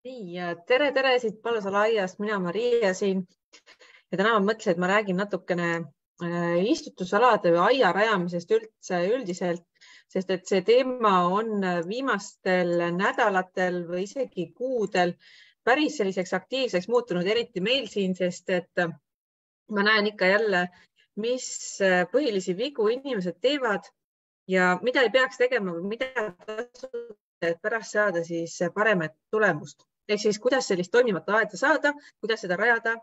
Nii, tere siit Palusalu aiast, mina Maria siin ja täna ma mõtlesin, et ma räägin natukene istutusalade või aia rajamisest üldse üldiselt, sest et see teema on viimastel nädalatel või isegi kuudel päris selliseks aktiivseks muutunud, eriti meil siin, sest et ma näen ikka jälle, mis põhilisi vigu inimesed teevad ja mida ei peaks tegema või mida tasuda, et pärast saada siis paremat tulemust. Ehk siis, kuidas sellist toimivat aeda saada, kuidas seda rajada,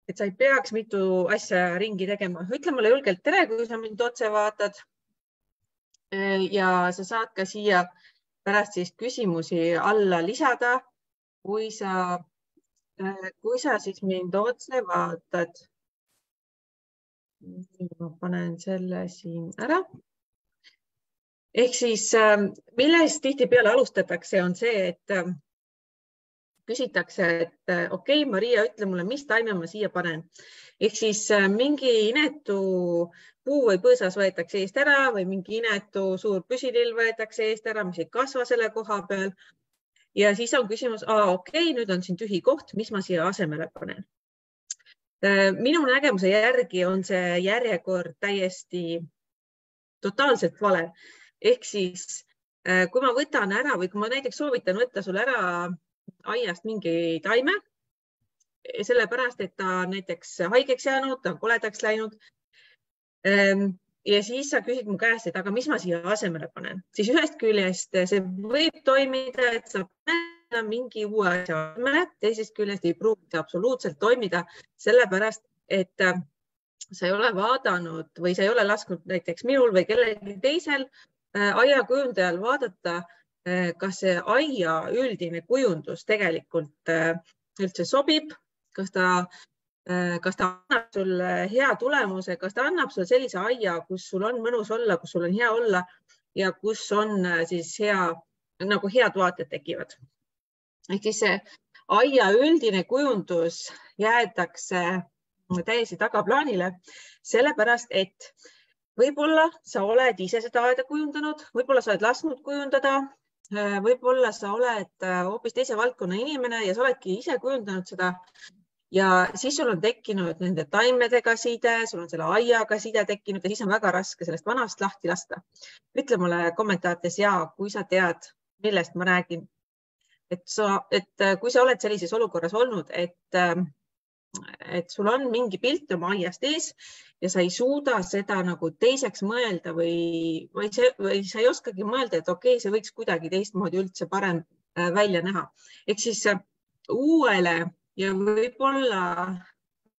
et sa ei peaks mitu asja ringi tegema. Ütle mulle julgelt tere, kui sa mind otse vaatad. Ja sa saad ka siia pärast siis küsimusi alla lisada, kui sa siis mind otse vaatad. Ma panen selle siin ära. Ehk siis, millest tihtipeale alustatakse, on see, et küsitakse, et okei, Maria, ütle mulle, mis taime ma siia panen. Ehk siis mingi inetu puu või põõsas võetakse eest ära või mingi inetu suur püsilill võetakse eest ära, mis ei kasva selle koha peal. Ja siis on küsimus, okei, nüüd on siin tühi koht, mis ma siia asemele panen. Minu nägemuse järgi on see järjekord täiesti totaalselt vale. Ehk siis, kui ma võtan ära või kui ma näiteks soovitan võtta sul ära aiast mingi taime, sellepärast, et ta näiteks haigeks jäänud, ta on koledaks läinud. Ja siis sa küsid mu käest, et aga mis ma siia asemele panen. Siis ühest küljest see võib toimida, et sa paned mingi uue asja asemele, teisest küljest ei pruugi see absoluutselt toimida, sellepärast, et sa ei ole vaadanud või sa ei ole lasknud näiteks minul või kellelgi teisel aiakujundajal vaadata, kas see aia üldine kujundus tegelikult üldse sobib, kas ta annab sulle hea tulemuse, kas ta annab sulle sellise aia, kus sul on mõnus olla, kus sul on hea olla ja kus on siis head vaated tekivad. Ehk siis see aia üldine kujundus jäetakse täiesti tagaplaanile, sellepärast et võib-olla sa oled ise seda aeda kujundanud, võib-olla sa oled lasknud kujundada, võib-olla sa oled hoopis teise valdkonna inimene ja sa oledki ise kujundanud seda ja siis sul on tekkinud nende taimedega side, sul on selle aiaga side tekkinud ja siis on väga raske sellest vanast lahti lasta. Ütle mulle kommentaarides kui sa tead, millest ma räägin. Et kui sa oled sellises olukorras olnud, et sul on mingi pilt oma aiast ees ja sa ei suuda seda nagu teiseks mõelda või sa ei oskagi mõelda, et okei, see võiks kuidagi teistmoodi üldse parem välja näha. Ehk siis uuele ja võib-olla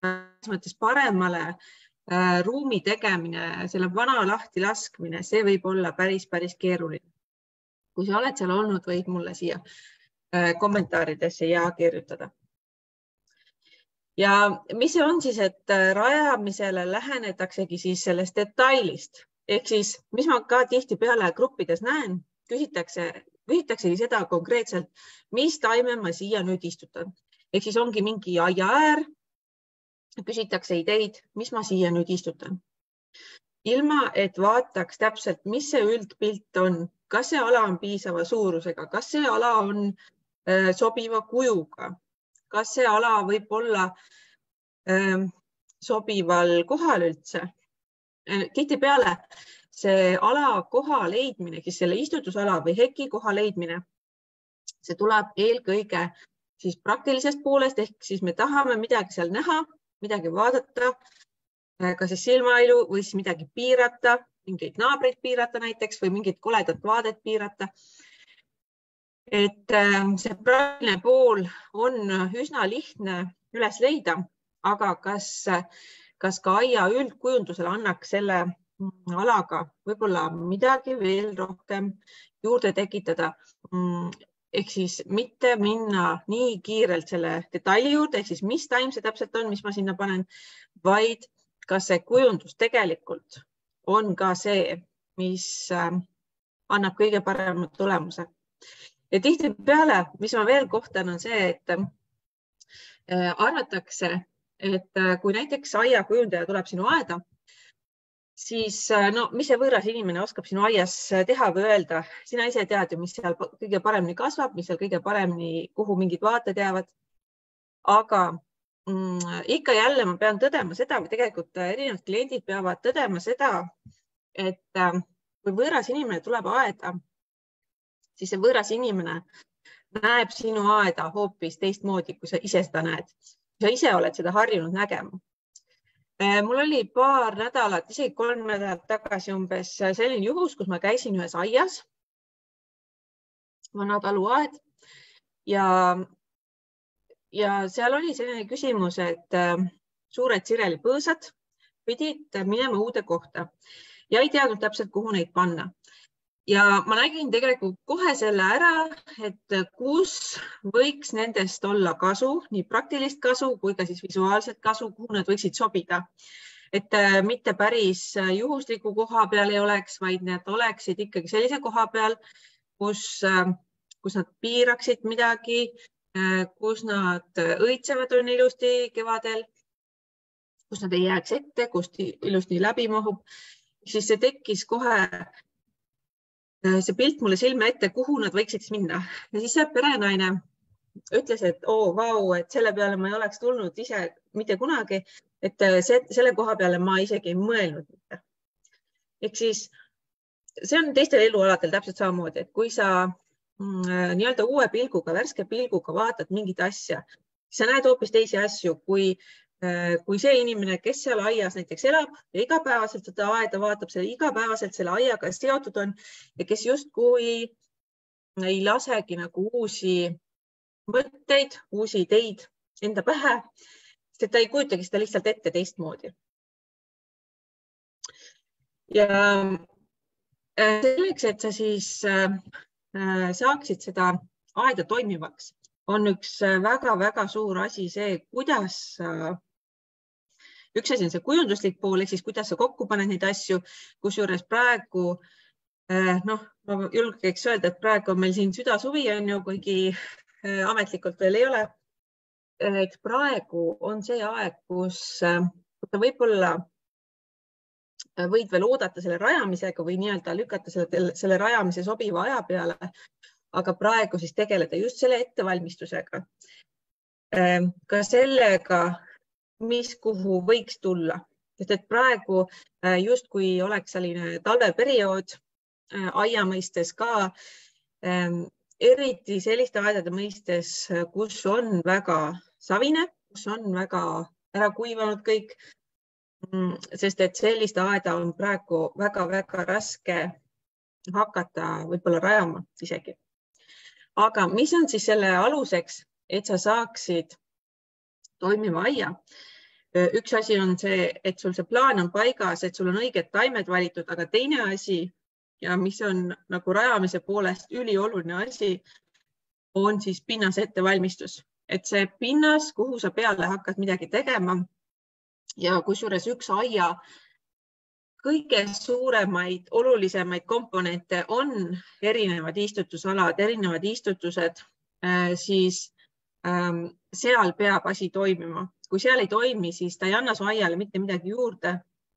mõttes paremale ruumi tegemine, selle vana lahti laskmine, see võib olla päris keeruline. Kui sa oled seal olnud, võid mulle siia kommentaaridesse kirjutada. Ja mis see on siis, et rajamisele lähenetaksegi siis sellest detailist. Ehk siis, mis ma ka tihtipeale gruppides näen, küsitaksegi seda konkreetselt, mis taime ma siia nüüd istutan. Ehk siis ongi mingi aia äär, küsitakse ideid, mis ma siia nüüd istutan. Ilma, et vaataks täpselt, mis see üldpilt on, kas see ala on piisava suurusega, kas see ala on sobiva kujuga, kas see ala võib olla sobival kohal üldse. Tihtipeale see ala koha leidmine, siis selle istutusala või heki koha leidmine, see tuleb eelkõige siis praktilisest poolest, ehk siis me tahame midagi seal näha, midagi vaadata, kas siis silmailu või siis midagi piirata, mingeid naabreid piirata näiteks või mingit koledat vaadet piirata. Et see praktiline pool on üsna lihtne üles leida, aga kas ka aia üldkujundusele annaks selle alaga võib-olla midagi veel rohkem juurde tekitada. Ehk siis mitte minna nii kiirelt selle detaili juurde, ehk siis mis taim see täpselt on, mis ma sinna panen, vaid kas see kujundus tegelikult on ka see, mis annab kõige parema tulemuse. Ja tihtipeale, mis ma veel kohtan, on see, et arvatakse, et kui näiteks aiakujundaja tuleb sinu aeda siis no, mis see võõras inimene oskab sinu aias teha või öelda? Sina ise tead ju, mis seal kõige paremini kasvab, mis seal kõige paremini, kuhu mingid vaated jäävad. Aga ikka jälle ma pean tõdema seda, või tegelikult erinevad kliendid peavad tõdema seda, et kui võõras inimene tuleb aeda, siis see võõras inimene näeb sinu aeda hoopis teistmoodi, kui sa ise seda näed. Sa ise oled seda harjunud nägema. Mul oli paar nädalat, isegi 3 nädalat tagasi umbes selline juhus, kus ma käisin ühes aias, vana taluaed ja seal oli selline küsimus, et suured sirelipõõsad pidid minema uude kohta ja ei teadnud täpselt, kuhu neid panna. Ja ma nägin tegelikult kohe selle ära, et kus võiks nendest olla kasu, nii praktilist kasu kui ka siis visuaalset kasu, kuhu nad võiksid sobida. Et mitte päris juhusliku koha peal ei oleks, vaid need oleksid ikkagi sellise koha peal, kus nad piiraksid midagi, kus nad õitsevad on ilusti kevadel, kus nad ei jääks ette, kus ilusti läbi mahub. Siis see tekkis kohe see pilt mulle silme ette, kuhu nad võiksid minna. Ja siis see perenaine ütles, et vau, et selle peale ma ei oleks tulnud ise mitte kunagi, et selle koha peale ma isegi ei mõelnud. Ehk siis see on teistel elualadel täpselt samamoodi, et kui sa nii-öelda uue pilguga, värske pilguga vaatad mingit asja, sa näed hoopis teisi asju, kui see inimene, kes seal aias näiteks elab ja igapäevaselt seda aeda vaatab, igapäevaselt selle aiaga seotud on ja kes justkui ei lasegi nagu uusi mõtteid, uusi ideid enda pähe, sest ta ei kujutagi seda lihtsalt ette teistmoodi. Ja selleks, et sa siis saaksid seda aeda toimivaks, on üks väga-väga suur asi see, kuidas üks asi on see kujunduslik pool, ehk siis kuidas sa kokku paned neid asju, kusjuures praegu, ma julgeks öelda, et praegu on meil siin südasuvi on ju, kuigi ametlikult veel ei ole. Et praegu on see aeg, kus võib-olla võid veel oodata selle rajamisega või nii-öelda lükata selle rajamise sobiva aja peale, aga praegu siis tegeleda just selle ettevalmistusega. Ka sellega, mis kuhu võiks tulla. Sest et praegu just kui oleks selline talveperiood aia mõistes ka, eriti selliste aedade mõistes, kus on väga savine, kus on väga ära kuivanud kõik, sest et sellist aeda on praegu väga-väga raske hakata võib-olla rajama isegi. Aga mis on siis selle aluseks, et sa saaksid toimiva aia? Üks asi on see, et sul see plaan on paigas, et sul on õiged taimed valitud, aga teine asi ja mis on nagu rajamise poolest ülioluline asi, on siis pinnase ettevalmistus. Et see pinnas, kuhu sa peale hakkad midagi tegema ja kusjuures üks aia kõige suuremaid, olulisemaid komponente on erinevad istutusalad, erinevad istutused, siis seal peab asi toimima. Kui seal ei toimi, siis ta ei anna su aiale mitte midagi juurde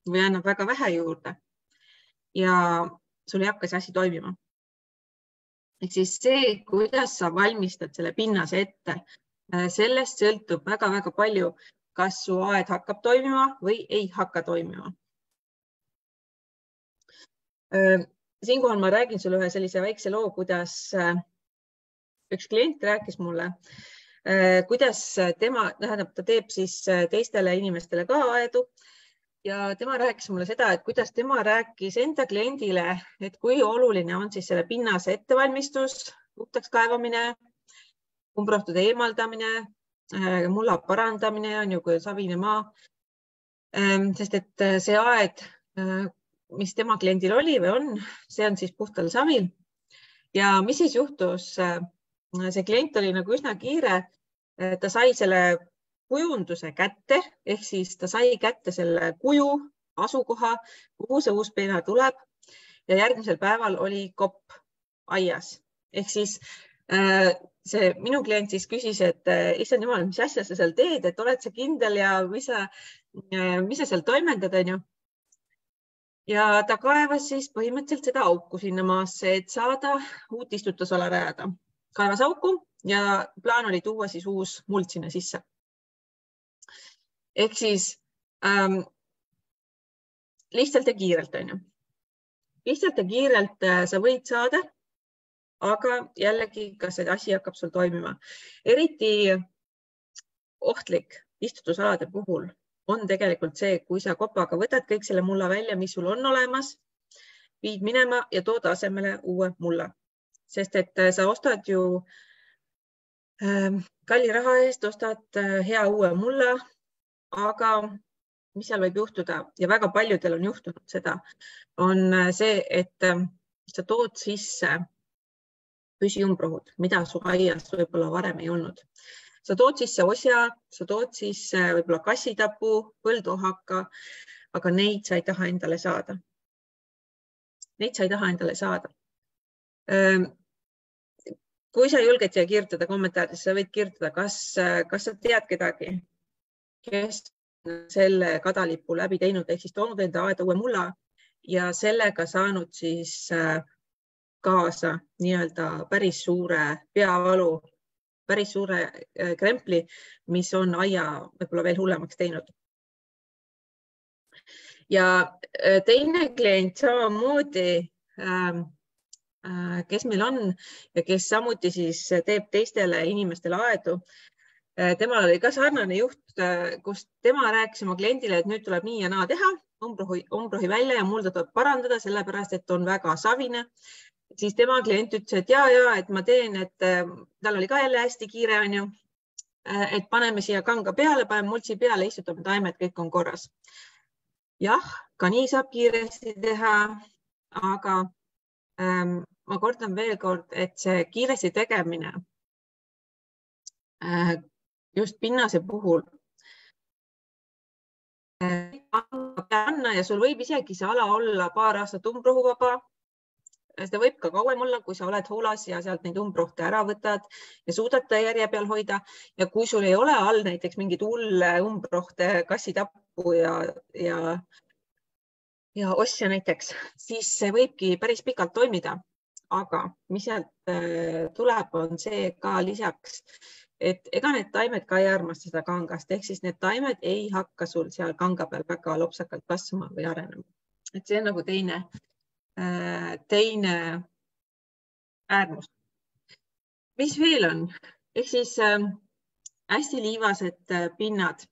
või annab väga vähe juurde ja sul ei hakka see asi toimima. Ehk siis see, kuidas sa valmistad selle pinnase ette, sellest sõltub väga-väga palju, kas su aed hakkab toimima või ei hakka toimima. Siinkohal ma räägin sulle ühe sellise väikse loo, kuidas üks klient rääkis mulle, kuidas ta teeb siis teistele inimestele ka aedu ja tema rääkis mulle seda, et kuidas tema rääkis enda kliendile, et kui oluline on siis selle pinnase ettevalmistus, puhtaks kaevamine, umbrohtude eemaldamine, mulla parandamine on ju kui savine maa, sest et see aed, mis tema kliendil oli või on, see on siis puhtal savil. Ja mis siis juhtus? See klient oli nagu üsna kiire, ta sai selle kujunduse kätte, ehk siis ta sai kätte selle kuju, asukoha, kuhu see uus pinna tuleb ja järgmisel päeval oli kopp aias. Ehk siis see minu klient siis küsis, et issand jumal, mis asja sa seal teed, et oled sa kindel ja mis sa seal toimendad, on ju. ja ta kaevas siis põhimõtteliselt seda auku sinna maasse, et saada uut istutusala rajada. Kaevas auku ja plaan oli tuua siis uus muld sinna sisse. Ehk siis lihtsalt ja kiirelt on ju. Lihtsalt ja kiirelt sa võid saada, aga jällegi, kas see asi hakkab sul toimima. Eriti ohtlik istutusalade puhul on tegelikult see, kui sa kopaga võtad kõik selle mulla välja, mis sul on olemas, viid minema ja tood asemele uue mulla. Sest et sa ostad ju kalli raha eest, ostad hea uue mulla, aga mis seal võib juhtuda ja väga paljudel on juhtunud seda, on see, et sa tood sisse püsiumbrohud, mida su aias võib-olla varem ei olnud. Sa tood sisse osja, sa tood sisse võib-olla kassitapu, põlduhaka, aga neid sa ei taha endale saada. Neid sa ei taha endale saada. Kui sa julged siia kirjutada kommentaarides, sa võid kirjutada, kas sa tead kedagi, kes selle kadalipu läbi teinud, ehk siis toonud enda aeda uue mulla ja sellega saanud siis kaasa nii-öelda päris suure peavalu, päris suure krempli, mis on aia võib-olla veel hullemaks teinud. Ja teine klient samamoodi, kes meil on ja kes samuti siis teeb teistele inimestele aedu, temal oli ka sarnane juht, kus tema rääkis oma kliendile, et nüüd tuleb nii ja naa teha, umbrohi välja ja mulda tuleb parandada, sellepärast et on väga savine. Siis tema klient ütles, et ja, et ma teen, et tal oli ka jälle hästi kiire, on ju, et paneme siia kanga peale, paneme muldsi peale, istutame taimed, kõik on korras. Jah, ka nii saab kiiresti teha, aga ma kordan veel kord, et see kiiresti tegemine just pinnase puhul panna ja sul võib isegi see ala olla paar aastat umbrohuvaba. Seda võib ka kauem olla, kui sa oled hoolas ja sealt neid umbrohte ära võtad ja suudad ta järje peal hoida. Ja kui sul ei ole all näiteks mingid hulle umbrohte, kassitappu ja osja näiteks, siis see võibki päris pikalt toimida. Aga mis sealt tuleb, on see ka lisaks, et ega need taimed ka ei armasta seda kangast, ehk siis need taimed ei hakka sul seal kanga peal väga lopsakalt kasvama või arenema. Et see on nagu teine äärmus. Mis veel on? Ehk siis hästi liivased pinnad,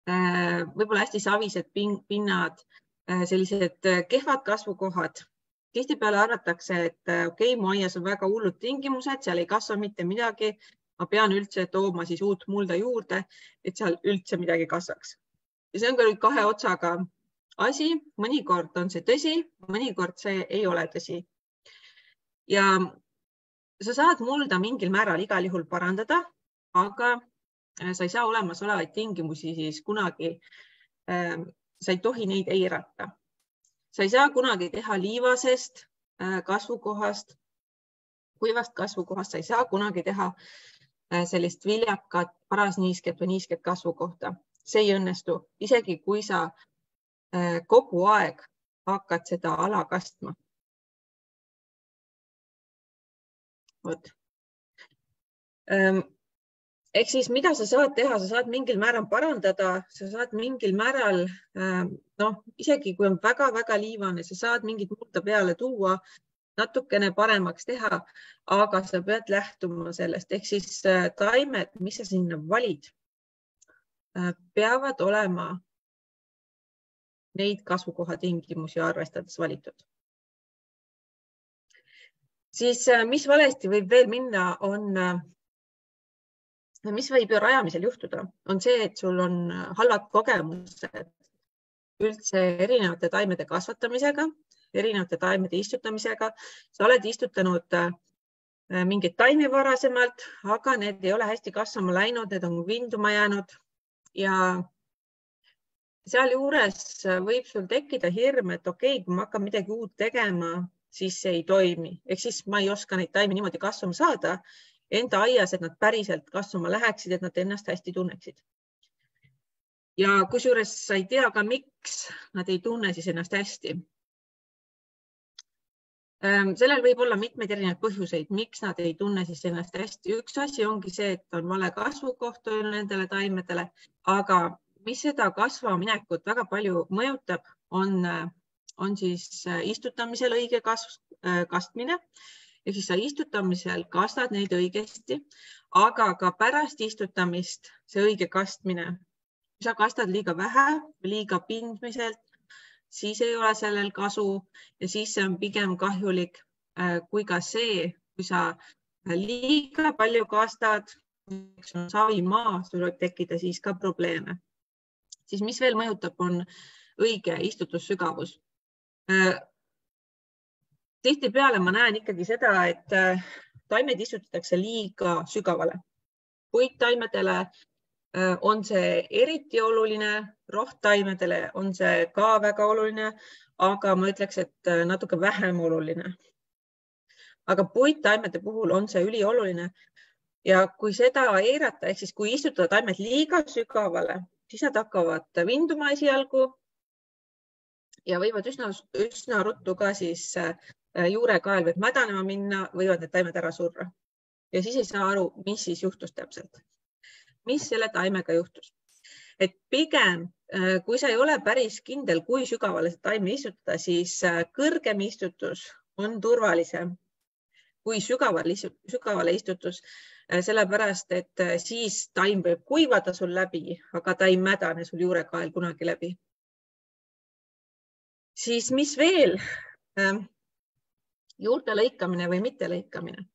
võib-olla hästi savised pinnad, sellised kehvad kasvukohad. Tihtipeale arvatakse, et okei, mu aias on väga hullud tingimused, seal ei kasva mitte midagi. Ma pean üldse tooma siis uut mulda juurde, et seal üldse midagi kasvaks. Ja see on ka kahe otsaga asi. Mõnikord on see tõsi, mõnikord see ei ole tõsi. Ja sa saad mulda mingil määral igal juhul parandada, aga sa ei saa olemasolevaid tingimusi siis kunagi, sa ei tohi neid eirata. Sa ei saa kunagi teha liivasest kasvukohast, kuivast kasvukohast, sa ei saa kunagi teha sellist viljakat, parasniisket või niisket kasvukohta. See ei õnnestu, isegi kui sa kogu aeg hakkad seda ala kastma. Vot. Ehk siis, mida sa saad teha, sa saad mingil määral parandada, sa saad mingil määral, isegi kui on väga-väga liivane, sa saad mingit mulda peale tuua, natukene paremaks teha, aga sa pead lähtuma sellest. Ehk siis taimed, mis sa sinna valid, peavad olema neid kasvukoha tingimusi arvestades valitud. Siis, mis valesti võib veel minna, mis võib ju rajamisel juhtuda, on see, et sul on halvad kogemused üldse erinevate taimede kasvatamisega, erinevate taimede istutamisega. Sa oled istutanud mingeid taimi varasemalt, aga need ei ole hästi kasvama läinud, need on vinduma jäänud ja sealjuures võib sul tekkida hirm, et okei, kui ma hakkan midagi uut tegema, siis see ei toimi. Ehk siis ma ei oska neid taimi niimoodi kasvama saada enda aias, et nad päriselt kasvama läheksid, et nad ennast hästi tunneksid. Ja kusjuures sa ei tea ka, miks nad ei tunne siis ennast hästi. Sellel võib olla mitmeid erinevaid põhjuseid, miks nad ei tunne siis ennast hästi. Üks asi ongi see, et on vale kasvukoht nendele taimedele, aga mis seda kasvaminekut väga palju mõjutab, on siis istutamisel õige kastmine. Ehk siis sa istutamisel kastad neid õigesti, aga ka pärast istutamist see õige kastmine. Kui sa kastad liiga vähe, liiga pindmiselt, siis ei ole sellel kasu ja siis see on pigem kahjulik kui ka see, kui sa liiga palju kastad, savimaa, sul võib tekkida siis ka probleeme. Siis mis veel mõjutab, on õige istutussügavus. Tihtipeale ma näen ikkagi seda, et taimed istutatakse liiga sügavale. Puittaimedele on see eriti oluline, rohttaimedele on see ka väga oluline, aga ma ütleks, et natuke vähem oluline. Aga puittaimede puhul on see ülioluline ja kui seda eirata, ehk siis kui istutada taimed liiga sügavale, siis nad hakkavad vinduma esialgu ja võivad üsna ruttu ka siis juurekael võib mädanema minna, võivad need taimed ära surra. Ja siis ei saa aru, mis siis juhtus täpselt. Mis selle taimega juhtus. Et pigem, kui sa ei ole päris kindel, kui sügavale taime istutada, siis kõrgem istutus on turvalisem kui sügavale istutus, sellepärast, et siis taim võib kuivada sul läbi, aga ta ei mädane sul juurekael kunagi läbi. Siis mis veel? Juurte lõikamine või mitte lõikamine.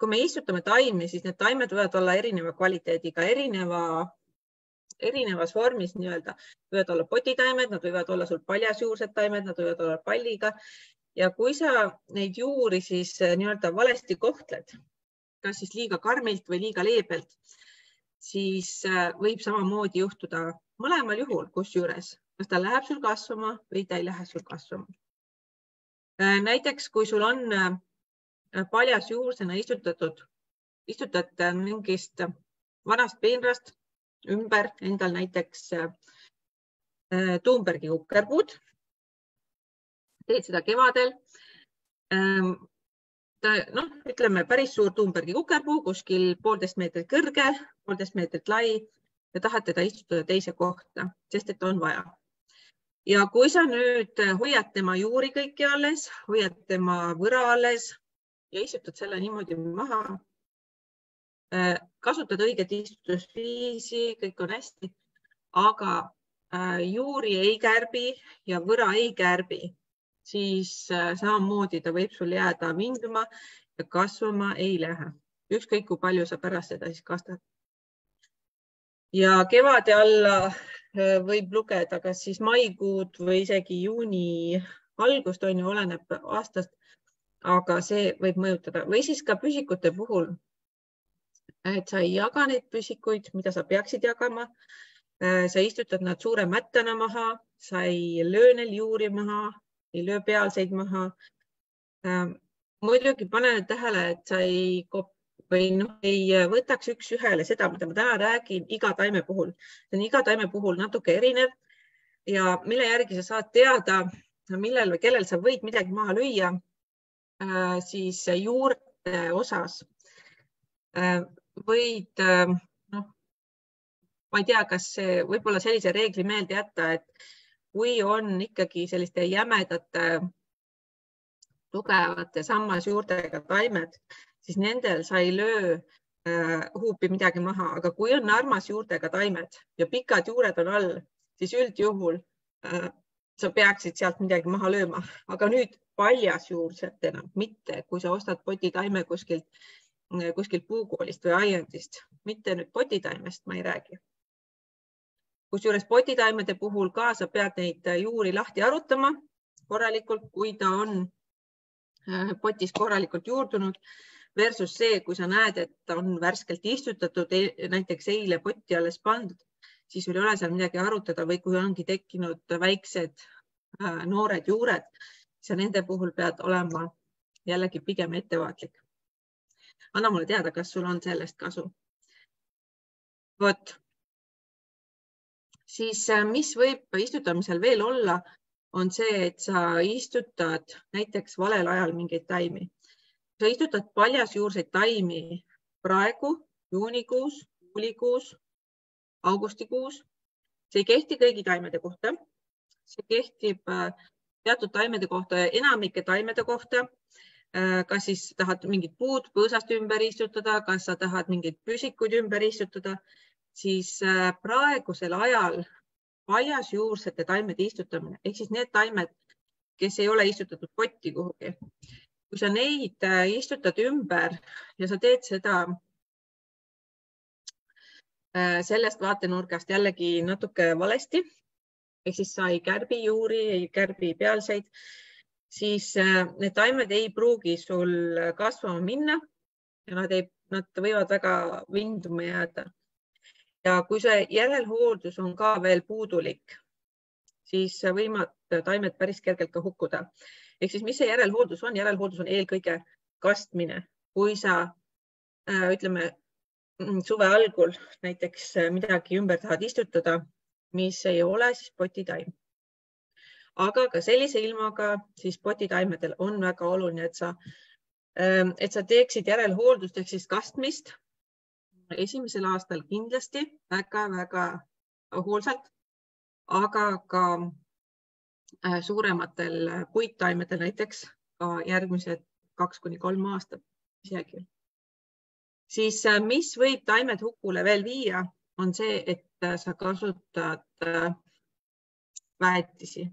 Kui me istutame taimi, siis need taimed võivad olla erineva kvaliteediga, erinevas vormis nii-öelda. Võivad olla potitaimed, nad võivad olla sul paljasjuursed taimed, nad võivad olla palliga. Ja kui sa neid juuri siis nii-öelda valesti kohtled, kas siis liiga karmilt või liiga leebelt, siis võib samamoodi juhtuda mõlemal juhul, kusjuures, kas ta läheb sul kasvama või ta ei lähe sul kasvama. Näiteks, kui sul on paljasjuursena istutad mingist vanast peenrast ümber endal näiteks Tuumbergi kukerpuud, teed seda kevadel, ütleme päris suur Tuumbergi kukerpuu, kuskil 1,5 meetrit kõrge, 1,5 meetrit lai ja tahad teda istutada teise kohta, sest et on vaja. Ja kui sa nüüd hoiad tema juuri kõiki alles, hoiad tema võra alles ja istutad selle niimoodi maha, kasutad õiget istutusviisi, kõik on hästi, aga juuri ei kärbi ja võra ei kärbi, siis samamoodi ta võib sul jääda vinduma ja kasvama ei lähe. Ükskõik kui palju sa pärast seda siis kastad. Ja kevade alla võib lugeda kas siis maikuud või isegi juuni algust, oleneb aastast, aga see võib mõjutada. Või siis ka püsikute puhul, et sa ei jaga neid püsikuid, mida sa peaksid jagama. Sa istutad nad suure mättana maha, sa ei löö neil juuri maha, ei löö pealseid maha. Muidugi pane tähele, et sa ei võtaks üks ühele seda, mida ma täna räägin iga taime puhul. See on iga taime puhul natuke erinev ja mille järgi sa saad teada, millel või kellel sa võid midagi maha lüüa, siis juurte osas võid, ma ei tea, kas võib-olla sellise reegli meelde jätta, et kui on ikkagi selliste jämedate, tugevate sammasjuurtega taimed, siis nendel sa ei löö huupi midagi maha, aga kui on armas juurtega taimed ja pikad juured on all, siis üldjuhul sa peaksid sealt midagi maha lööma, aga nüüd paljasjuursetena, mitte kui sa ostad potitaime kuskilt puukoolist või aiandist, mitte nüüd potitaimest ma ei räägi. Kusjuures potitaimede puhul ka sa pead neid juuri lahti arutama korralikult, kui ta on potis korralikult juurdunud versus see, kui sa näed, et ta on värskelt istutatud, näiteks eile potti alles pandud, siis sul ei ole seal midagi arutada või kui ongi tekkinud väiksed noored juured, siis nende puhul pead olema jällegi pigem ettevaatlik. Anna mulle teada, kas sul on sellest kasu. Vot. Siis mis võib istutamisel veel olla, on see, et sa istutad näiteks valel ajal mingeid taimi. Sa istutad paljasjuurseid taimi praegu, juunikuus, juulikuus, augustikuus. See ei kehti kõigi taimede kohta. See kehtib teatud taimede kohta ja enamike taimede kohta. Kas siis tahad mingid puud põõsast ümber istutada, kas sa tahad mingeid püsikuid ümber istutada, siis praegusel ajal paljasjuursete taimede istutamine, ehk siis need taimed, kes ei ole istutatud potti kuhugi. Kui sa neid istutad ümber ja sa teed seda sellest vaatenurgast jällegi natuke valesti, ehk siis sa ei kärbi juuri, ei kärbi pealseid, siis need taimed ei pruugi sul kasvama minna ja nad võivad väga vinduma jääda. Ja kui see järelhooldus on ka veel puudulik, siis võivad taimed päris kergelt ka hukkuda. Ehk siis mis see järelhooldus on? Järelhooldus on eelkõige kastmine. Kui sa, ütleme, suve algul näiteks midagi ümber tahad istutada, mis ei ole siis potitaim. Aga ka sellise ilmaga siis potitaimedel on väga oluline, et sa teeksid järelhooldust ehk siis kastmist esimesel aastal kindlasti väga-väga hoolsalt, aga ka suurematel puittaimedel näiteks ka järgmised 2–3 aastat isegi. Siis mis võib taimed hukule veel viia, on see, et sa kasutad väetisi.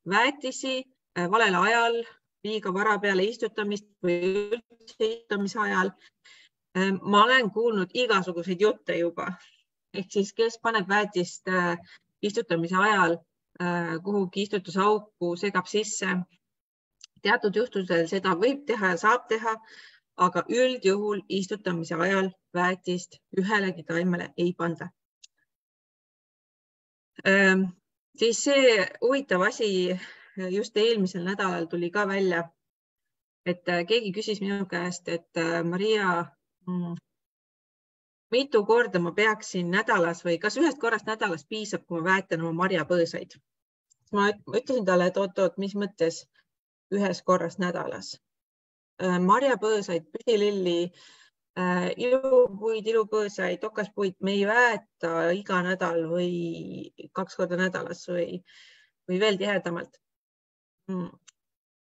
Väetisi valel ajal, liiga vara peale istutamist või üldse istutamise ajal. Ma olen kuulnud igasuguseid jutte juba. Ehk siis, kes paneb väetist istutamise ajal kuhugi istutusauku, segab sisse. Teatud juhtudel seda võib teha ja saab teha, aga üldjuhul istutamise ajal väetist ühelegi taimele ei panda. Siis see huvitav asi just eelmisel nädalal tuli ka välja, et keegi küsis minu käest, et Maria, mitu korda ma peaksin nädalas või kas ühest korrast nädalas piisab, kui ma väetan oma marjapõõsaid. Ma ütlesin talle, et oot, mis mõttes ühes korrast nädalas. Marjapõõsaid, püsililli, ilupuid, ilupõõsaid, okaspuid me ei väeta iga nädal või 2 korda nädalas või veel tihedamalt.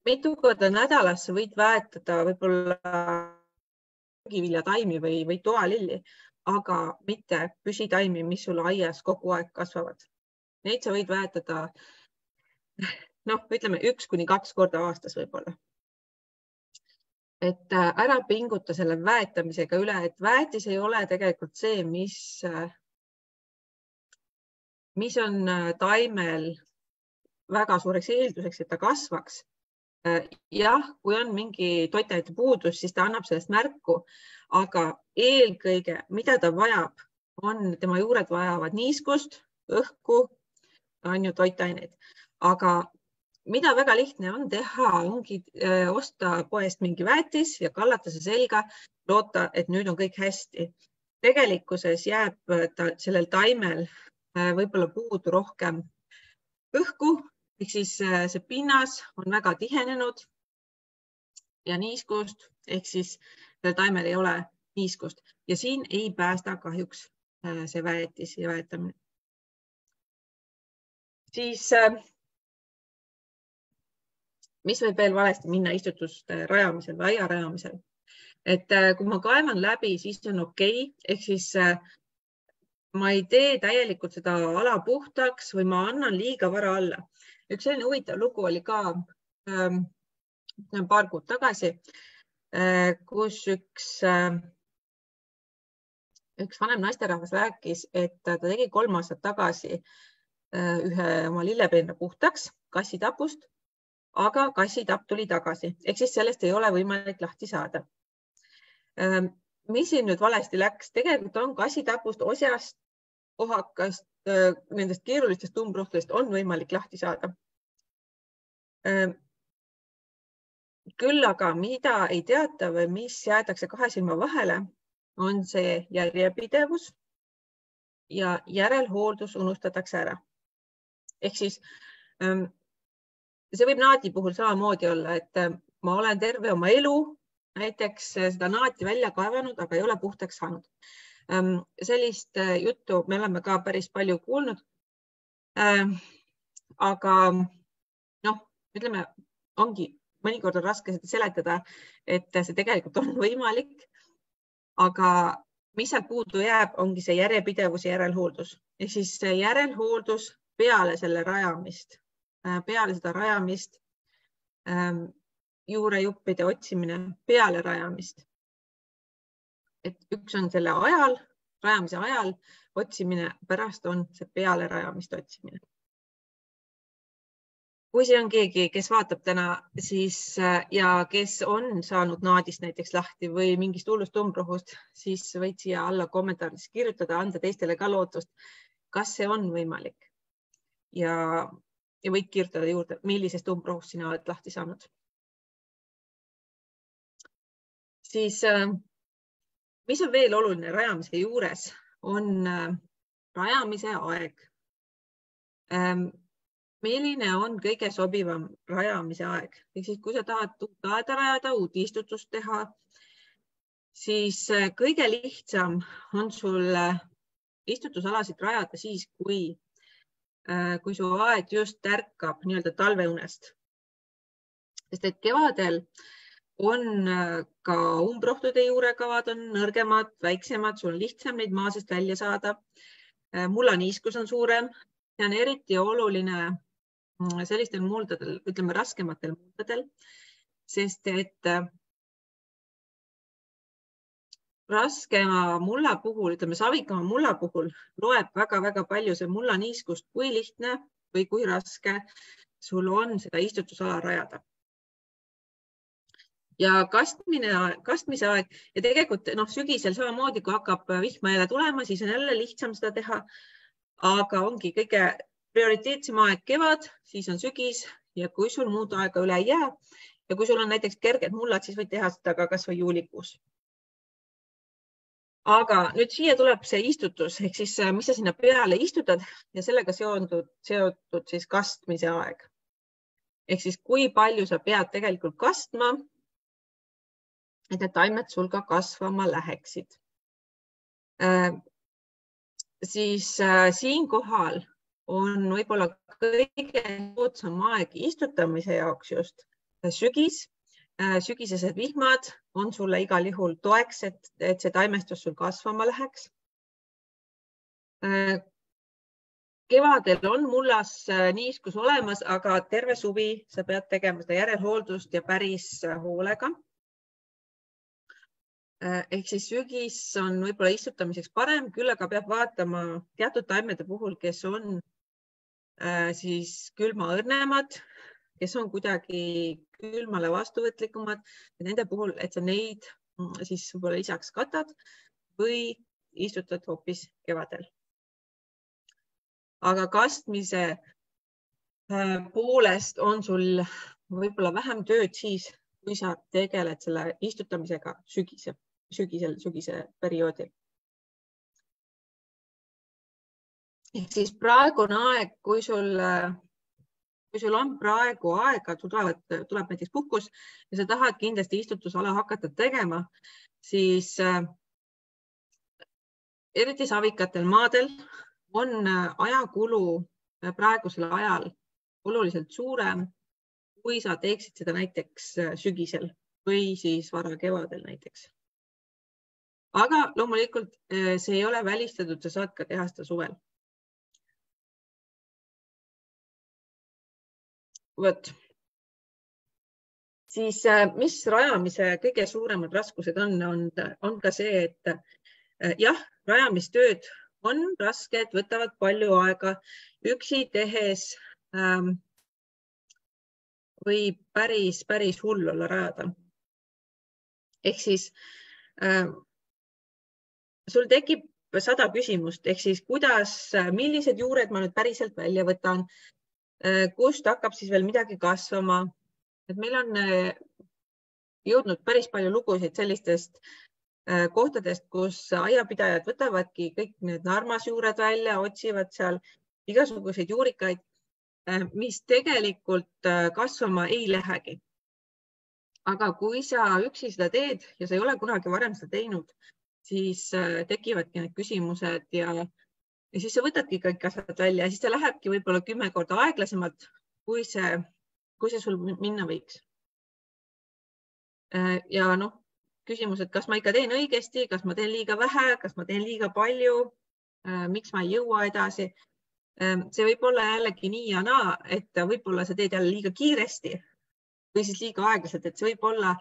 Mitu korda nädalas sa võid väetada võib-olla kiviljataimi või toalilli, aga mitte püsitaimi, mis sul aias kogu aeg kasvavad. Neid sa võid väetada, ütleme 1–2 korda aastas võib-olla. Et ära pinguta selle väetamisega üle, et väetis ei ole tegelikult see, mis on taimel väga suureks eelduseks, et ta kasvaks. Jah, kui on mingi toitainete puudus, siis ta annab sellest märku, aga eelkõige, mida ta vajab, on tema juured vajavad niiskust, õhku, on ju toitaineid. Aga mida väga lihtne on teha, ongi osta poest mingi väetis ja kallata see selga, loota, et nüüd on kõik hästi. Tegelikkuses jääb sellel taimel võib-olla puudu rohkem õhku, ehk siis see pinnas on väga tihenenud ja niiskust, ehk siis taimel ei ole niiskust ja siin ei päästa kahjuks see väetis ja väetamine. Siis mis võib veel valesti minna istutuste rajamisel või aia rajamisel? Et kui ma kaevan läbi, siis on okei, ehk siis ma ei tee täielikult seda ala puhtaks või ma annan liiga vara alla. Üks selline huvitav lugu oli ka paar kuud tagasi, kus üks vanem naisterahvas rääkis, et ta tegi 3 aastat tagasi ühe oma lillepenna puhtaks kassitapust, aga kassitapp tuli tagasi, ehk siis sellest ei ole võimalik lahti saada. Mis siin nüüd valesti läks? Tegelikult on kassitapust, osjast, kohakast, nendest keerulistest umbrohtudest on võimalik lahti saada. Küll aga mida ei teata või mis jäädakse 2 silma vahele, on see järjepidevus ja järelhooldus unustatakse ära. Ehk siis see võib naadi puhul samamoodi olla, et ma olen terve oma elu näiteks seda naati välja kaevanud, aga ei ole puhtaks saanud. Sellist juttu me oleme ka päris palju kuulnud. Aga ütleme, ongi mõnikord on raske seda seletada, et see tegelikult on võimalik, aga mis sealt puudu jääb, ongi see järjepidevus ja järelhooldus. Ehk siis järelhooldus peale selle rajamist, peale seda rajamist, juurejuppide otsimine peale rajamist. Et üks on selle ajal, rajamise ajal otsimine, pärast on see peale rajamist otsimine. Kui see on keegi, kes vaatab täna siis ja kes on saanud naadist näiteks lahti või mingist hullust umbrohust, siis võid siia alla kommentaarides kirjutada, anda teistele ka lootust, kas see on võimalik. Ja võid kirjutada juurde, millisest umbrohust sina oled lahti saanud. Siis, mis on veel oluline rajamise juures, on rajamise aeg. Milline on kõige sobivam rajamise aeg? Ehk siis, kui sa tahad uut aeda rajada, uut istutust teha, siis kõige lihtsam on sul istutusalasid rajada siis, kui su aed just tärkab nii-öelda talveunest. Sest et kevadel on ka umbrohtude juurekavad on nõrgemad, väiksemad, sul on lihtsam neid maa seest välja saada. Mullaniiskus on suurem. See on eriti oluline sellistel muldadel, ütleme raskematel muldadel, sest et raskema mulla puhul, ütleme savikama mulla puhul loeb väga-väga palju see mullaniiskust, kui lihtne või kui raske sul on seda istutusala rajada. Ja kastmise aeg ja tegelikult sügisel samamoodi, kui hakkab vihma jälle tulema, siis on jälle lihtsam seda teha, aga ongi kõige prioriteetsem aeg kevad, siis on sügis ja kui sul muud aega üle ei jää ja kui sul on näiteks kerged mullad, siis võid teha seda ka kas või juulikuus. Aga nüüd siia tuleb see istutus, ehk siis mis sa sinna peale istutad ja sellega seotud siis kastmise aeg. Ehk siis kui palju sa pead tegelikult kastma, et need taimed sul ka kasvama läheksid. Siis siinkohal on võib-olla kõige soodsam aeg istutamise jaoks just sügis. Sügisesed vihmad on sulle igal juhul toeks, et see taimestus sul kasvama läheks. Kevadel on mullas niiskus olemas, aga terve suvi sa pead tegema seda järelhooldust ja päris hoolega. Ehk siis sügis on võib-olla istutamiseks parem, küll aga peab vaatama teatud taimede puhul, kes on siis külmaõrnemad, kes on kuidagi külmale vastuvõtlikumad ja nende puhul, et sa neid siis võib-olla lisaks katad või istutad hoopis kevadel. Aga kastmise poolest on sul võib-olla vähem tööd siis, kui sa tegeled selle istutamisega sügise perioodil. Ehk siis praegune aeg, kui sul on praegu aega, tuleb näiteks puhkus ja sa tahad kindlasti istutusala hakata tegema, siis eriti savikatel maadel on ajakulu praegusel ajal oluliselt suurem, kui sa teeksid seda näiteks sügisel või siis vara kevadel näiteks. Aga loomulikult see ei ole välistatud, sa saad ka teha seda suvel. Võt. Siis mis rajamise kõige suuremad raskused on ka see, et jah, rajamistööd on rasked, võtavad palju aega, üksi tehes võib päris hull olla rajada. Ehk siis sul tekib 100 küsimust, ehk siis millised juured ma nüüd päriselt välja võtan, kust hakkab siis veel midagi kasvama. Et meil on jõudnud päris palju lugusid sellistest kohtadest, kus aiapidajad võtavadki kõik need narmasjuured välja, otsivad seal igasuguseid juurikaid mis tegelikult kasvama ei lähegi. Aga kui sa üksi seda teed ja sa ei ole kunagi varem seda teinud, siis tekivadki need küsimused ja siis sa võtadki kõik asjad välja ja siis ta lähebki võib-olla 10 korda aeglasemalt, kui see sul minna võiks. Ja küsimus, et kas ma ikka teen õigesti, kas ma teen liiga vähe, kas ma teen liiga palju, miks ma ei jõua edasi. See võib olla jällegi nii ja naa, et võib-olla sa teed jälle liiga kiiresti või siis liiga aeglaselt, et see võib olla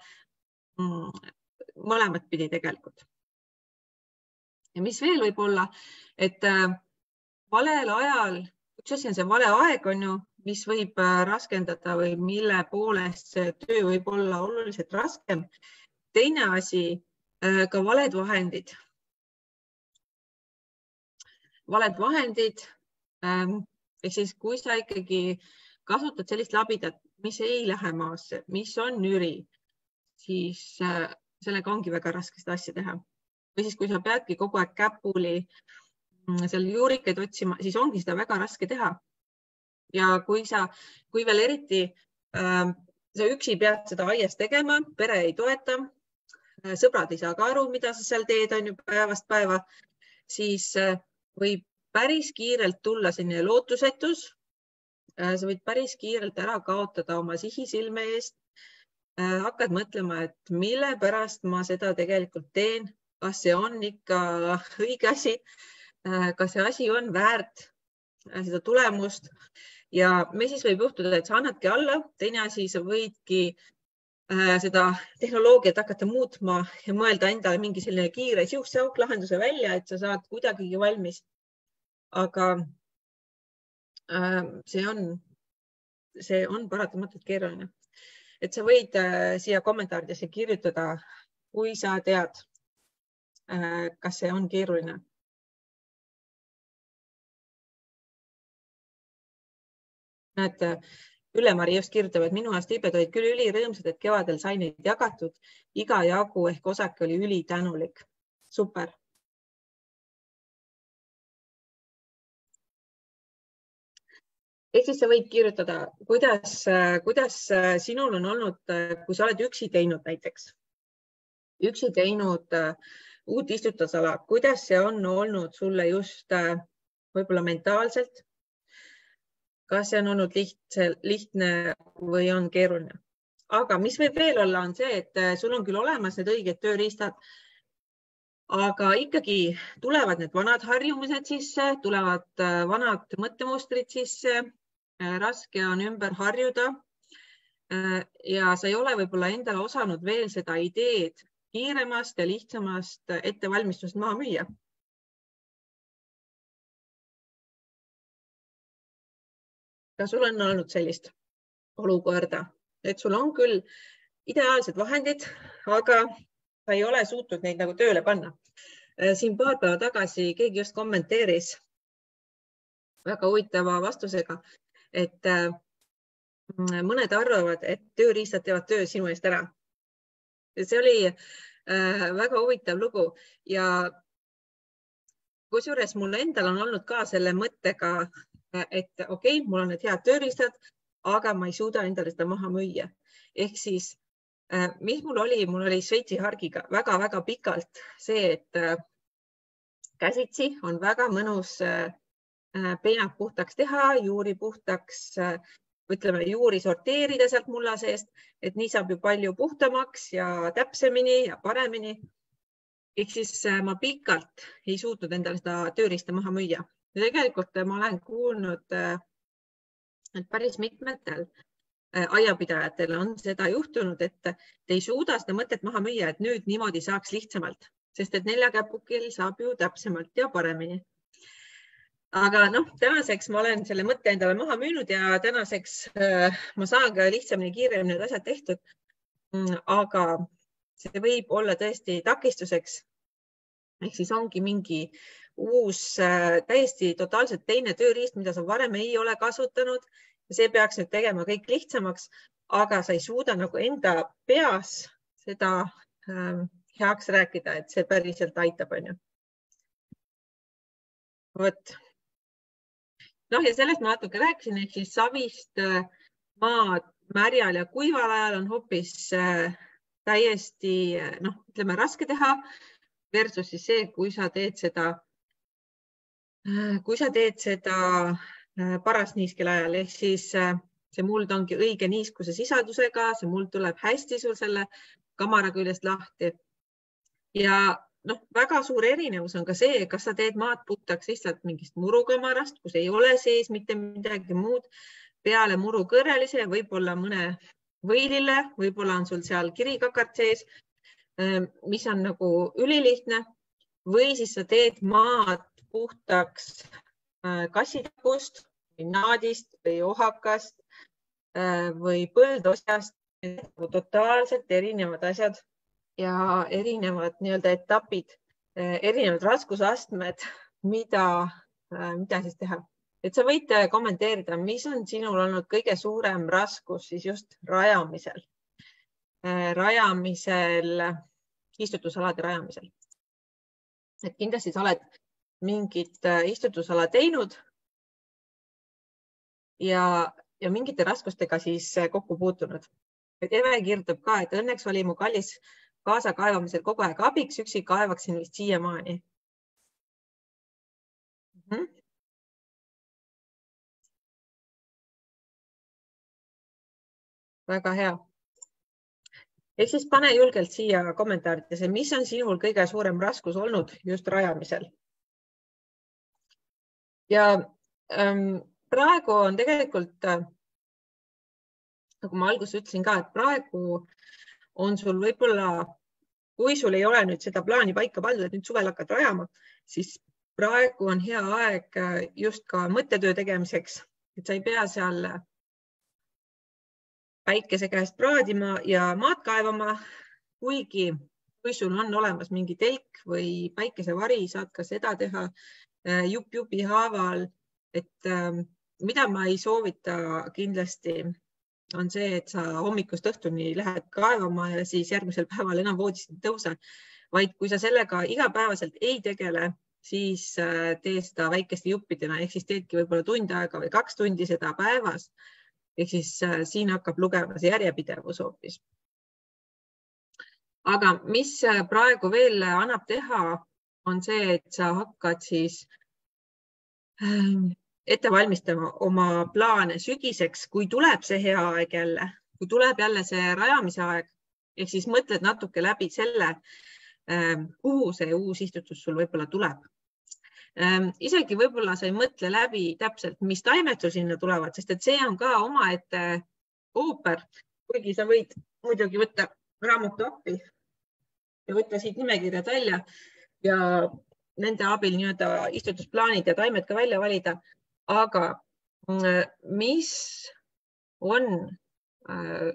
mõlemat pidi tegelikult. Ja mis veel võib olla, et valel ajal, üks asi on see vale aeg, mis võib raskendada või mille poolest see töö võib olla oluliselt raskem. Teine asi, ka valed vahendid. Valed vahendid, ehk siis kui sa ikkagi kasutad sellist labidat, mis ei lähe maasse, mis on nüri, siis sellega ongi väga raske seda asja teha. Või siis, kui sa peadki kogu aeg käpuli seal juurikeid otsima, siis ongi seda väga raske teha. Ja kui veel eriti sa üksi pead seda aias tegema, pere ei toeta, sõbrad ei saa ka aru, mida sa seal teed on ju päevast päeva, siis võib päris kiirelt tulla selline lootusetus. Sa võid päris kiirelt ära kaotada oma sihi silme eest. Hakkad mõtlema, et mille pärast ma seda tegelikult teen, kas see on ikka õige asi, kas see asi on väärt seda tulemust ja me siis võib juhtuda, et sa annadki alla. Teine asi, sa võidki seda tehnoloogiat hakata muutma ja mõelda endale mingi selline kiire siuksjauk lahenduse välja, et sa saad kuidagigi valmis. Aga see on paratamatult keeruline. Et sa võid siia kommentaaridesse kirjutada, kui sa tead, kas see on keeruline. Näed, Ülle-Mari just kirjutab, et minu aast liibed olid küll ülirõõmsad, et kevadel sai neid jagatud. Iga jagu ehk osake oli ülitänulik. Super. Ehk siis sa võid kirjutada, kuidas sinul on olnud, kui sa oled üksi teinud näiteks. Üksi teinud uut istutusala, kuidas see on olnud sulle just võib-olla mentaalselt? Kas see on olnud lihtne või on keeruline? Aga mis võib veel olla, on see, et sul on küll olemas need õiged tööriistad, aga ikkagi tulevad need vanad harjumused sisse, tulevad vanad mõttemustrid sisse, raske on ümber harjuda ja sa ei ole võib-olla endale osanud veel seda ideed kiiremast ja lihtsamast ettevalmistust maha müüa. Ja sul on olnud sellist olukorda, et sul on küll ideaalsed vahendid, aga sa ei ole suutnud neid nagu tööle panna. Siin paar päeva tagasi keegi just kommenteeris väga huvitava vastusega, et mõned arvavad, et tööriistad teevad töö sinu eest ära. See oli väga huvitav lugu ja kusjuures mul endal on olnud ka selle mõttega, et okei, mul on need head tööriistad, aga ma ei suuda endale seda maha müüa. Ehk siis, mis mul oli Šveitsi hargiga väga-väga pikalt see, et käsitsi on väga mõnus peenad puhtaks teha, juuri puhtaks, ütleme juuri sorteerida sealt mulla seest, et nii saab ju palju puhtamaks ja täpsemini ja paremini. Ehk siis ma pikalt ei suutnud endale seda tööriista maha müüa. Ja tegelikult ma olen kuulnud, et päris mitmetel aiapidajatel on seda juhtunud, et te ei suuda seda mõtet maha müüa, et nüüd niimoodi saaks lihtsamalt, sest et 4 käpukil saab ju täpsemalt ja paremini. Aga tänaseks ma olen selle mõtte endale maha müünud ja tänaseks ma saan ka lihtsamini, kiiremini need asjad tehtud. Aga see võib olla tõesti takistuseks. Ehk siis ongi mingi uus, täiesti totaalselt teine tööriist, mida sa varem ei ole kasutanud. See peaks nüüd tegema kõik lihtsamaks, aga sa ei suuda nagu enda peas seda heaks rääkida, et see päriselt aitab. Vot. Noh, ja sellest ma natuke rääkisin, ehk siis savist maad märjal ja kuival ajal on hoopis täiesti, ütleme, raske teha versus siis see, kui sa teed seda parasniiskel ajal, ehk siis see muld ongi õige niiskuse sisaldusega, see muld tuleb hästi sul selle kamara küljest lahti. Ja väga suur erinevus on ka see, kas sa teed maad puhtaks lihtsalt mingist murukamarast, kus ei ole sees mitte midagi muud, peale muru kõrrelise, võib-olla mõne võilille, võib-olla on sul seal kirikakart sees, mis on nagu ülilihtne, või siis sa teed maad puhtaks kassitakust või naadist või ohakast või põldosjast, totaalselt erinevad asjad ja erinevad nii-öelda etapid, erinevad raskusastmed, mida siis teha. Et sa võid kommenteerida, mis on sinul olnud kõige suurem raskus siis just rajamisel, istutusalade rajamisel. Et kindlasti sa oled mingit istutusala teinud ja mingite raskustega siis kokku puutunud. Et Eve kirjutab ka, et õnneks oli mu kallis kaasa kaevamisel kogu aeg abiks, üksi kaevaksin vist siiamaani. Väga hea. Ehk siis pane julgelt siia kommentaaridesse, mis on sinul kõige suurem raskus olnud just rajamisel. Ja praegu on tegelikult, nagu ma alguses ütlesin ka, et praegu on sul võib-olla, kui sul ei ole nüüd seda plaani paika pandud, et nüüd suvel hakkad rajama, siis praegu on hea aeg just ka mõttetöö tegemiseks, et sa ei pea seal päikese käest praadima ja maad kaevama, kuigi kui sul on olemas mingi telk või päikesevari, saad ka seda teha jupi haaval, et mida ma ei soovita kindlasti on see, et sa hommikust õhtuni lähed kaevama ja siis järgmisel päeval enam voodist ei tõuse, vaid kui sa sellega igapäevaselt ei tegele, siis tee seda väikeste juppidena, ehk siis teedki võib-olla tund aega või 2 tundi seda päevas. Ehk siis siin hakkab lugema see järjepidevus hoopis. Aga mis praegu veel annab teha, on see, et sa hakkad siis ette valmistama oma plaane sügiseks, kui tuleb see hea aeg jälle, kui tuleb jälle see rajamise aeg, ehk siis mõtled natuke läbi selle, kuhu see uus istutus sul võib-olla tuleb. Isegi võib-olla sa ei mõtle läbi täpselt, mis taimed sul sinna tulevad, sest et see on ka omaette ooper, kuigi sa võid muidugi võtta raamatu appi ja võtta siit nimekirjad välja ja nende abil nii-öelda istutusplaanid ja taimed ka välja valida. Aga mis on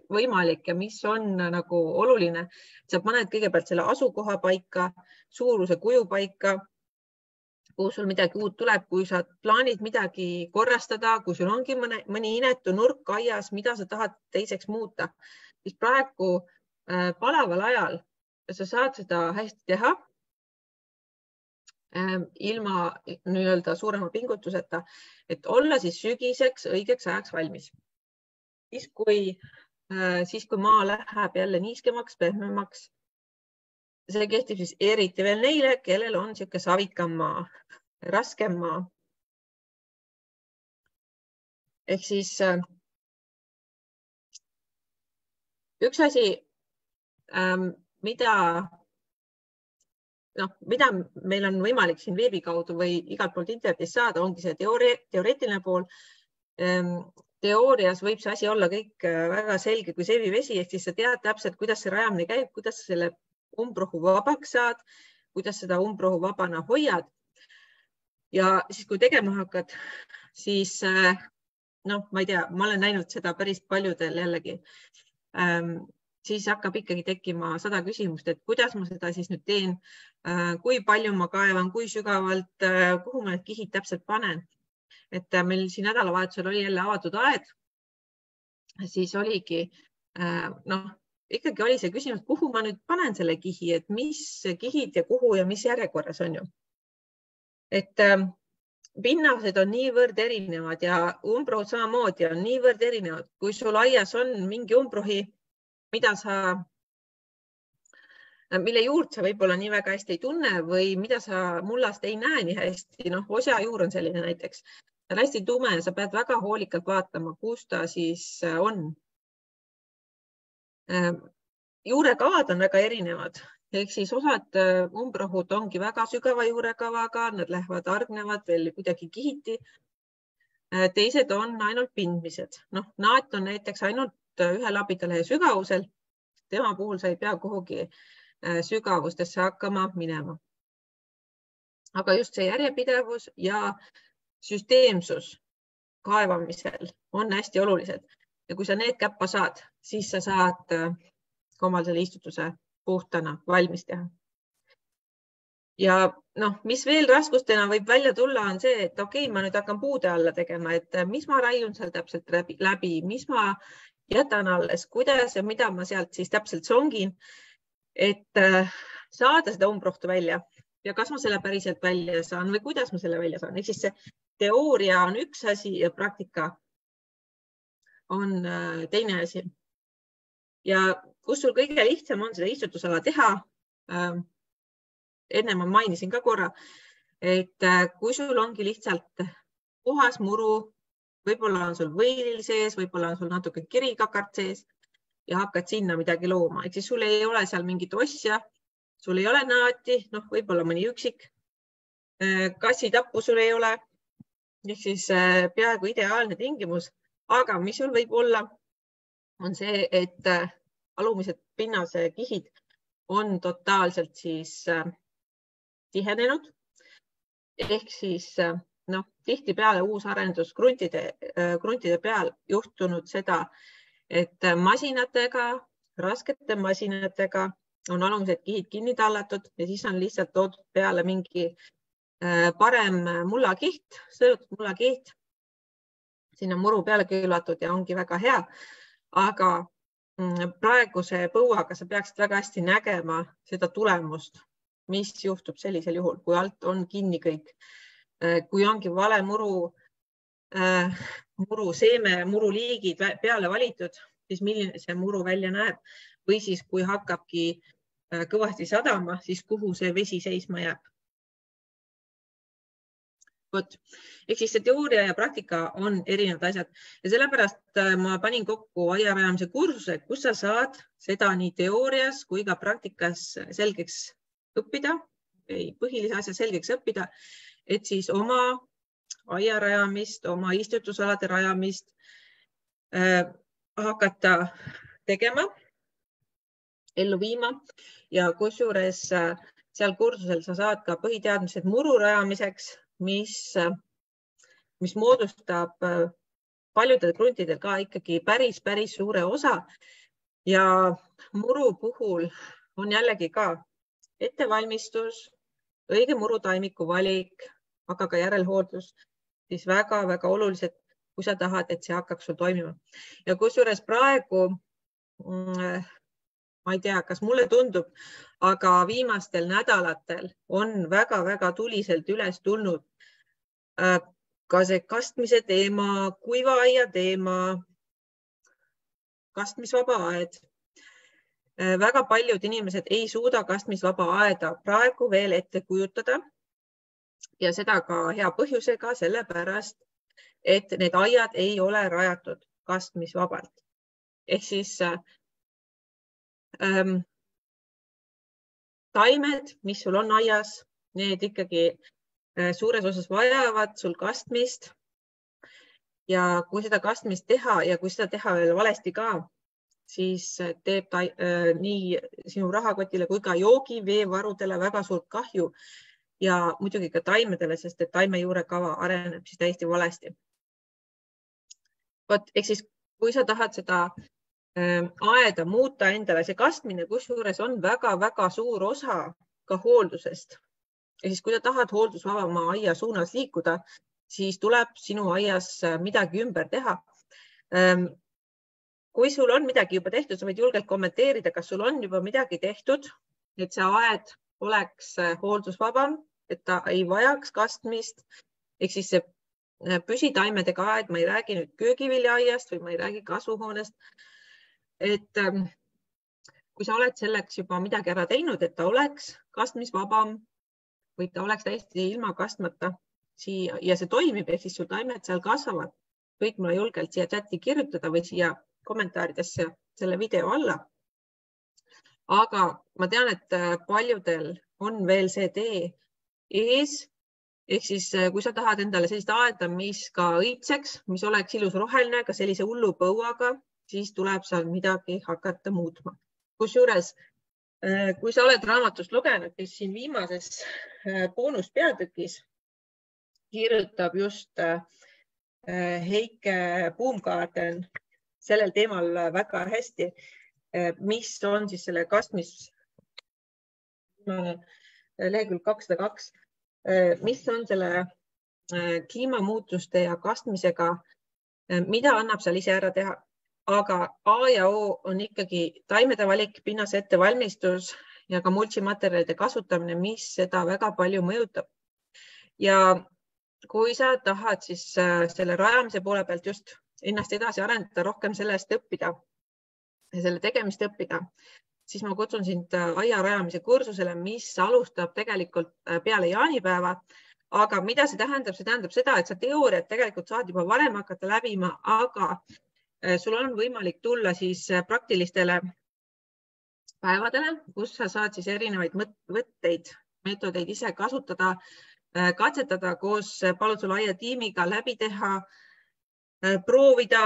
võimalik ja mis on nagu oluline, sa paned kõigepealt selle asukoha paika, suuruse kuju paika, kuhu sul midagi uut tuleb, kui sa plaanid midagi korrastada, kui sul ongi mõni inetu nurk aias, mida sa tahad teiseks muuta, siis praegu palaval ajal sa saad seda hästi teha ilma nii-öelda suurema pingutuseta, et olla siis sügiseks õigeks ajaks valmis. Siis kui maa läheb jälle niiskemaks, pehmemaks, see kehtib siis eriti veel neile, kellel on niisugune savikam maa, raskem maa. Ehk siis üks asi, mida meil on võimalik siin veebi kaudu või igalt poolt internetis saada, ongi see teoreetiline pool. Teoorias võib see asi olla kõik väga selge kui seebivesi, ehk siis sa tead täpselt, kuidas see rajamine käib, kuidas sa selle umbrohu vabaks saad, kuidas seda umbrohu vabana hoiad. Ja siis, kui tegema hakkad, siis ma ei tea, ma olen näinud seda päris paljudel jällegi. Siis hakkab ikkagi tekkima 100 küsimust, et kuidas ma seda siis nüüd teen, kui palju ma kaevan, kui sügavalt, kuhu ma need kihid täpselt panen. Et meil siin nädalavahetusel oli jälle avatud aed, siis oligi, ikkagi oli see küsimus, kuhu ma nüüd panen selle kihi, et mis kihid ja kuhu ja mis järjekorras on ju. Et pinnased on niivõrd erinevad ja umbrohud samamoodi on niivõrd erinevad. Kui sul aias on mingi umbrohi, mille juurt sa võib-olla nii väga hästi ei tunne või mida sa mullast ei näe nii hästi, osja juur on selline näiteks, ta on hästi tume ja sa pead väga hoolikalt vaatama, kus ta siis on. Juurekavad on väga erinevad, ehk siis osad umbrohud ongi väga sügava juurekavaga, nad lähevad argnevad veel kuidagi kihiti. Teised on ainult pindmised. Naat on näiteks ainult ühe labidalehe sügavusel. Tema puhul sa ei pea kuhugi sügavustesse hakkama minema. Aga just see järjepidevus ja süsteemsus kaevamisel on hästi olulised. Ja kui sa need käppa saad, siis sa saad omal selle istutuse puhtana valmis teha. Ja mis veel raskustena võib välja tulla, on see, et okei, ma nüüd hakkan puude alla tegema, et mis ma raiun seal täpselt läbi, mis ma jätan alles, kuidas ja mida ma sealt siis täpselt songin, et saada seda umbrohtu välja ja kas ma selle päriselt välja saan või kuidas ma selle välja saan. Ehk siis see teooria on üks asi ja praktika on teine asi. Ja kus sul kõige lihtsam on seda istutusala teha, enne ma mainisin ka korra, et kui sul ongi lihtsalt puhas muru, võib-olla on sul võilil sees, võib-olla on sul natuke kirikakart sees ja hakkad sinna midagi looma. Ehk siis sul ei ole seal mingit osja, sul ei ole naati, võib-olla mõni üksik, kassitappu sul ei ole, ehk siis peaaegu ideaalne tingimus. Aga mis sul võib olla, on see, et alumised pinnase kihid on totaalselt siis tihenenud. Ehk siis tihtipeale uusarendus kruntide peal juhtunud seda, et masinatega, raskete masinatega on alumised kihid kinni tallatud ja siis on lihtsalt toodud peale mingi parem mullakiht, sõelutud mullakiht. Siin on muru peale külvatud ja ongi väga hea, aga praeguse põuaga sa peaksid väga hästi nägema seda tulemust, mis juhtub sellisel juhul, kui alt on kinni kõik. Kui ongi vale muruseeme, muruliigid peale valitud, siis milline see muru välja näeb või siis kui hakkabki kõvasti sadama, siis kuhu see vesi seisma jääb. Ehk siis see teooria ja praktika on erinevad asjad ja sellepärast ma panin kokku aiarajamise kursuse, kus sa saad seda nii teoorias kui ka praktikas selgeks õppida, põhilise asja selgeks õppida, et siis oma aiarajamist, oma istutusalade rajamist hakata tegema, ellu viima ja kusjuures seal kursusel sa saad ka põhiteadmised muru rajamiseks, mis moodustab paljudel kruntidel ka ikkagi päris suure osa ja muru puhul on jällegi ka ettevalmistus, õige murutaimiku valik, aga ka järelhooldus, siis väga olulised, kui sa tahad, et see hakkaks sul toimima. Ja kusjuures praegu, ma ei tea, kas mulle tundub, aga viimastel nädalatel on väga tuliselt üles tulnud ka see kastmise teema, kuivaaia teema, kastmisvaba aed. Väga paljud inimesed ei suuda kastmisvaba aeda praegu veel ette kujutada ja seda ka hea põhjusega, sellepärast, et need aiad ei ole rajatud kastmisvabalt. Ehk siis taimed, mis sul on aias, need ikkagi suures osas vajavad sul kastmist ja kui seda kastmist teha ja kui seda teha veel valesti ka, siis teeb ta nii sinu rahakotile kui ka joogiveevarudele väga suurt kahju ja muidugi ka taimedele, sest et taimejuurekava areneb siis täiesti valesti. Ehk siis, kui sa tahad seda aeda muuta endale, see kastmine kusjuures on väga suur osa ka hooldusest. Ja siis, kui sa tahad hooldusvabama aia suunas liikuda, siis tuleb sinu aias midagi ümber teha. Kui sul on midagi juba tehtud, sa võid julgelt kommenteerida, kas sul on juba midagi tehtud, et see aed oleks hooldusvabam, et ta ei vajaks kastmist Ehk siis see püsitaimedega aed, ma ei räägi nüüd köögiviljaaiast või ma ei räägi kasvuhoonest. Et kui sa oled selleks juba midagi ära teinud, et ta oleks kastmisvabam või ta oleks täiesti ilma kastmata ja see toimib, ehk siis sul taimed seal kasvavad, võid mulle julgelt siia chati kirjutada või siia kommentaaridesse selle video alla. Aga ma tean, et paljudel on veel see tee ees. Ehk siis, kui sa tahad endale sellist aeda, mis ka õitseks, mis oleks ilus roheline, ka sellise hullu põuaga, siis tuleb seal midagi hakata muutma. Kusjuures, kui sa oled raamatust lugenud, siis siin viimases boonuspeatükis kirjutab just Heike Baumgarten sellel teemal väga hästi, mis on siis selle kastmis lehekülg 202, mis on selle kliimamuutuste ja kastmisega, mida annab seal ise ära teha. Aga A ja O on ikkagi taimede valik, pinnase ettevalmistus ja ka mulčimaterjalide kasutamine, mis seda väga palju mõjutab. Ja kui sa tahad siis selle rajamise poole pealt just ennast edasi arendada, rohkem sellest õppida ja selle tegemist õppida, siis ma kutsun sind aia rajamise kursusele, mis alustab tegelikult peale jaanipäeva. Aga mida see tähendab? See tähendab seda, et sa teooriat tegelikult saad juba varem hakata läbima, aga sul on võimalik tulla siis praktilistele päevadele, kus sa saad siis erinevaid võtteid, meetodeid ise kasutada, katsetada koos Palutsula aia tiimiga läbi teha, proovida,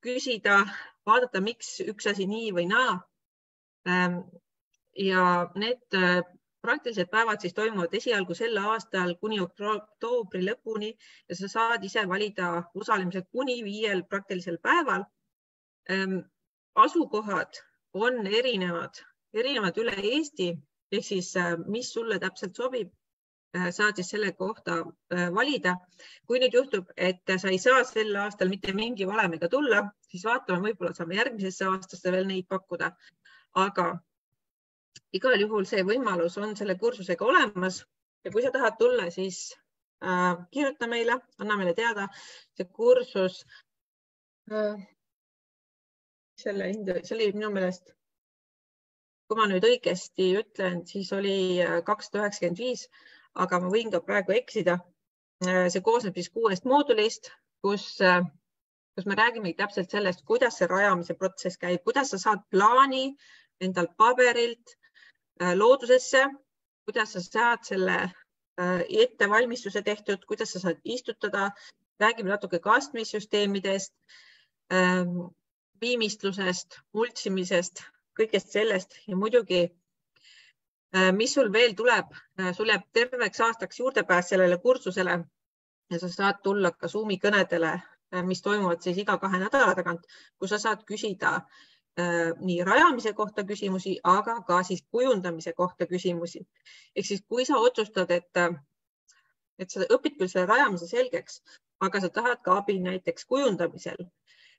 küsida, vaadata, miks üks asi nii või naa. Ja need praktilised päevad siis toimuvad esialgu sel aastal kuni oktoobri lõpuni ja sa saad ise valida osalemise kuni 5 praktilisel päeval. Asukohad on erinevad üle Eesti, ehk siis mis sulle täpselt sobib, saad siis selle kohta valida. Kui nüüd juhtub, et sa ei saa sel aastal mitte mingi valemiga tulla, siis vaatame, võib-olla saame järgmisesse aastasse veel neid pakkuda. Aga igal juhul see võimalus on selle kursusega olemas ja kui sa tahad tulla, siis kirjuta meile, anna meile teada. See kursus, see oli minu meelest, kui ma nüüd õigesti ütlen, siis oli 295, aga ma võin ka praegu eksida. See koosneb siis 6 moodulist, kus me räägime täpselt sellest, kuidas see rajamise protsess käib, kuidas sa saad plaani endal paberilt loodusesse, kuidas sa saad selle ettevalmistuse tehtud, kuidas sa saad istutada, räägime natuke kastmissüsteemidest, viimistlusest, multsimisest, kõigest sellest ja muidugi, mis sul veel tuleb, sul jääb terveks aastaks juurdepääs sellele kursusele ja sa saad tulla ka Zoomi kõnedele, mis toimuvad siis iga 2 nädala tagant, kus sa saad küsida nii rajamise kohta küsimusi, aga ka siis kujundamise kohta küsimusi. Ehk siis kui sa otsustad, et sa õpid küll selle rajamise selgeks, aga sa tahad ka abi näiteks kujundamisel,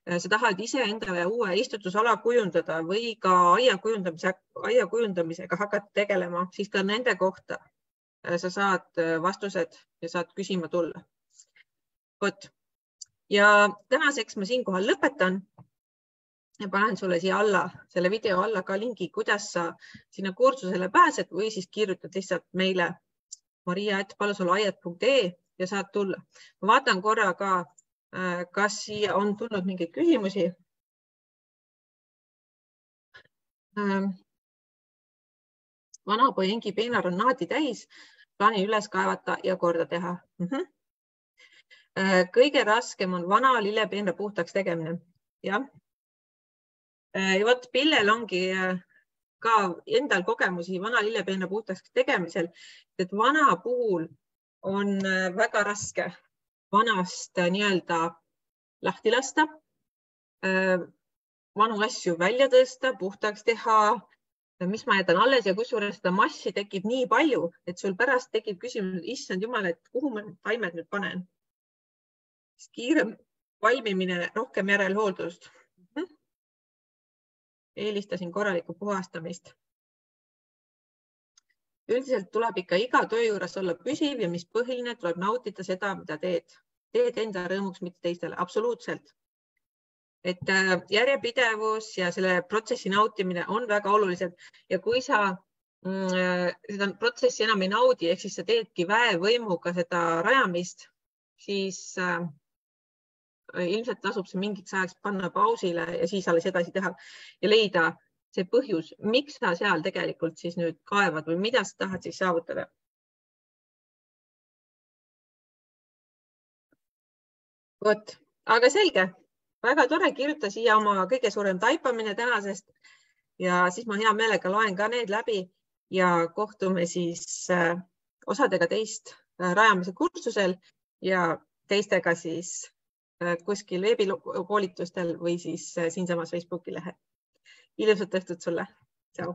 sa tahad ise endale uue istutusala kujundada või ka aia kujundamisega hakata tegelema, siis ka nende kohta sa saad vastused ja saad küsima tulla. Vot. Ja tänaseks ma siinkohal lõpetan ja panen sulle siia alla, selle video alla ka lingi, kuidas sa sinna kursusele pääsed või siis kirjutad lihtsalt meile maria@palusulaiad.ee ja saad tulla. Ma vaatan korra ka, kas siia on tulnud mingeid küsimusi. Vanapoi engi peenar on naati täis, plaani üles kaevata ja korda teha. Kõige raskem on vana lillepeenra puhtaks tegemine. Ja vot Pillel ongi ka endal kogemusi vana lillepeenra puhtaks tegemisel, et vana puhul on väga raske vanast nii-öelda lahti lasta, vanu asju välja tõsta, puhtaks teha, mis ma jätan alles ja kusjuures seda massi tekib nii palju, et sul pärast tekib küsimus, issand jumal, et kuhu ma taimed nüüd panen. Kiirem valmimine, rohkem järelhooldust. Eelistasin korralikku puhastamist. Üldiselt tuleb ikka iga töö juures olla püsiv ja mis põhiline, tuleb nautida seda, mida teed. Teed enda rõõmuks, mitte teistele. Absoluutselt. Et järjepidevus ja selle protsessi nautimine on väga olulised ja kui sa seda protsessi enam ei naudi, ehk siis sa teedki väevõimuga seda rajamist, siis ilmselt tasub see mingiks ajaks panna pausile ja siis alles edasi teha ja leida see põhjus, miks sa seal tegelikult siis nüüd kaevad või mida sa tahad siis saavutada. Vot, aga selge. Väga tore, kirjuta siia oma kõige suurem taipamine tänasest ja siis ma hea meelega loen ka need läbi ja kohtume siis osadega teist rajamise kursusel ja teistega siis kuskil veebikoolitustel või siis siinsamas Facebooki lehel. Ilusat õhtut sulle. Tšau.